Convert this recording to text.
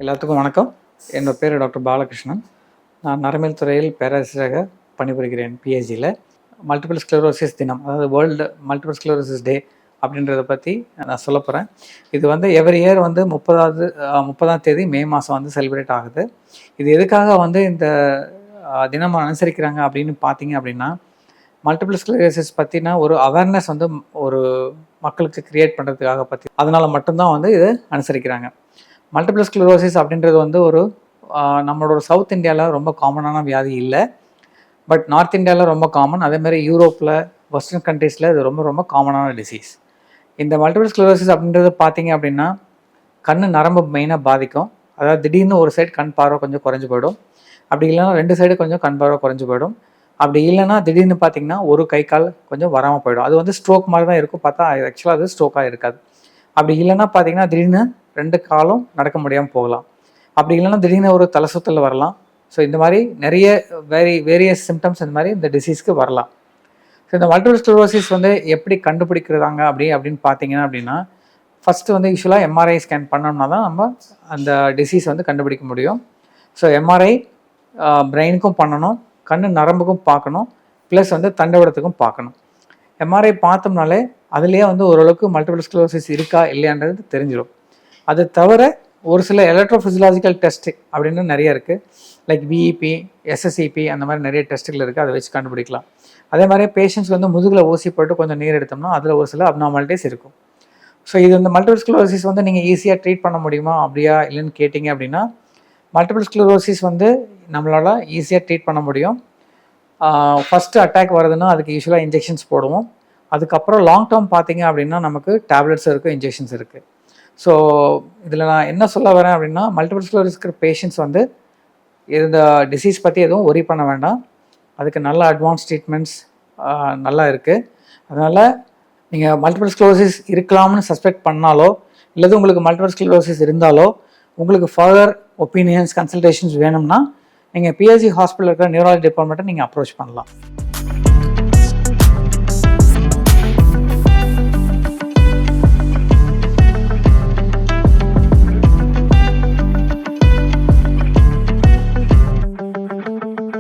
எல்லாத்துக்கும் வணக்கம். என்னோட பேர் டாக்டர் பாலகிருஷ்ணன். நான் நரம்பியல் துறையில் பேராசிரியராக பணிபுரிகிறேன் பிஹெச்சியில். மல்டிபிள் ஸ்க்ளரோசிஸ் தினம், அதாவது வேர்ல்டு மல்டிபிள் ஸ்க்ளரோசிஸ் டே அப்படின்றத பற்றி நான் சொல்ல போகிறேன். இது வந்து எவ்ரி இயர் வந்து 30ஆம் தேதி மே மாதம் வந்து செலிப்ரேட் ஆகுது. இது எதுக்காக வந்து இந்த தினம் அனுசரிக்கிறாங்க அப்படின்னு பார்த்தீங்க அப்படின்னா, மல்டிபிள் ஸ்க்ளரோசிஸ் பற்றின ஒரு அவேர்னஸ் வந்து ஒரு மக்களுக்கு க்ரியேட் பண்ணுறதுக்காக பற்றி, அதனால் மட்டும்தான் வந்து இது அனுசரிக்கிறாங்க. மல்டிபிள் ஸ்க்ளரோசிஸ் அப்படின்றது வந்து நம்மளோட சவுத் இந்தியாவில் ரொம்ப காமனான வியாதி இல்லை, பட் நார்த் இந்தியாவில் ரொம்ப காமன். அதேமாதிரி யூரோப்பில், வெஸ்டர்ன் கண்ட்ரீஸில் இது ரொம்ப ரொம்ப காமனான டிசீஸ். இந்த மல்டிபிள் ஸ்க்ளரோசிஸ் அப்படின்றது பார்த்தீங்க அப்படின்னா, கண் நரம்பு மெயினாக பாதிக்கும். அதாவது திடீர்னு ஒரு சைடு கண் பார்வை கொஞ்சம் குறைஞ்சி போயிடும், அப்படி இல்லைனா 2 சைடு கொஞ்சம் கண் பார்வை குறைஞ்சி போயிடும், அப்படி இல்லைனா திடீர்னு பார்த்தீங்கன்னா ஒரு கை கால் கொஞ்சம் வராமல் போயிடும். அது வந்து ஸ்ட்ரோக் மாதிரி தான் இருக்கும், பார்த்தா ஆக்சுவலாக அது ஸ்ட்ரோக்காக இருக்காது. அப்படி இல்லைன்னா பார்த்தீங்கன்னா திடீர்னு 2 காலும் நடக்க முடியாமல் போகலாம், அப்படி இல்லைன்னா திடீர்னு ஒரு தலை சுற்றல் வரலாம். ஸோ இந்த மாதிரி நிறைய வேரியஸ் சிம்டம்ஸ் இந்த மாதிரி இந்த டிசீஸ்க்கு வரலாம். ஸோ இந்த மல்டிபிள் ஸ்க்ளரோசிஸ் வந்து எப்படி கண்டுபிடிக்கிறாங்க அப்படின்னு பார்த்தீங்கன்னா அப்படின்னா, ஃபஸ்ட்டு வந்து யூஸ்வலாக எம்ஆர்ஐ ஸ்கேன் பண்ணோம்னா தான் நம்ம அந்த டிசீஸ் வந்து கண்டுபிடிக்க முடியும். ஸோ எம்ஆர்ஐ பிரெயினுக்கும் பண்ணணும், கண் நரம்புக்கும் பார்க்கணும், ப்ளஸ் வந்து தண்டவடத்துக்கும் பார்க்கணும். எம்ஆர்ஐ பார்த்தோம்னாலே அதுலேயே வந்து ஓரளவுக்கு மல்டிபிள் ஸ்க்ளரோசிஸ் இருக்கா இல்லையான்றது தெரிஞ்சிடும். அது தவிர ஒரு சில எலக்ட்ரோஃபிசியலாஜிக்கல் டெஸ்ட்டு அப்படின்னு நிறைய இருக்குது, லைக் விஇபி, எஸ்எஸ்இபி, அந்த மாதிரி நிறைய டெஸ்ட்டுகள் இருக்குது, அதை வச்சு கண்டுபிடிக்கலாம். அதே மாதிரி பேஷண்ட்ஸ்க்கு வந்து முதுகில் ஊசி போட்டு கொஞ்சம் நீர் எடுத்தோம்னா அதில் ஒரு சில அப்நார்மாலிட்டிஸ் இருக்கும். ஸோ இது இந்த மல்டிபிள் ஸ்க்ளரோசிஸ் வந்து நீங்கள் ஈஸியாக ட்ரீட் பண்ண முடியுமா அப்படியா இல்லைன்னு கேட்டிங்க அப்படின்னா, மல்டிபிள் ஸ்க்ளரோசிஸ் வந்து நம்மளால் ஈஸியாக ட்ரீட் பண்ண முடியும். ஃபஸ்ட்டு அட்டாக் வருதுன்னா அதுக்கு யூஸ்வலாக இன்ஜெக்ஷன்ஸ் போடுவோம். அதுக்கப்புறம் லாங் டேர்ம் பார்த்தீங்க அப்படின்னா நமக்கு டேப்லெட்ஸ் இருக்குது, இன்ஜெக்ஷன்ஸ் இருக்குது. ஸோ இதில் நான் என்ன சொல்ல வரேன் அப்படின்னா, மல்டிபிள் ஸ்க்ளரோசிஸ் இருக்கிற பேஷண்ட்ஸ் வந்து இந்த டிசீஸ் பற்றி எதுவும் ஒரி பண்ண வேண்டாம். அதுக்கு நல்ல அட்வான்ஸ் ட்ரீட்மெண்ட்ஸ் நல்லா இருக்குது. அதனால் நீங்கள் மல்டிபிள் ஸ்க்ளரோசிஸ் இருக்கலாம்னு சஸ்பெக்ட் பண்ணாலோ, இல்லது உங்களுக்கு மல்டிபிள் ஸ்க்ளரோசிஸ் இருந்தாலோ, உங்களுக்கு ஃபர்தர் ஒப்பீனியன்ஸ், கன்சல்டேஷன்ஸ் வேணும்னா நீங்கள் பிஹெச்சி ஹாஸ்பிட்டல் இருக்கிற நியூராலஜி டிபார்ட்மெண்ட்டை நீங்கள் அப்ரோச் பண்ணலாம்.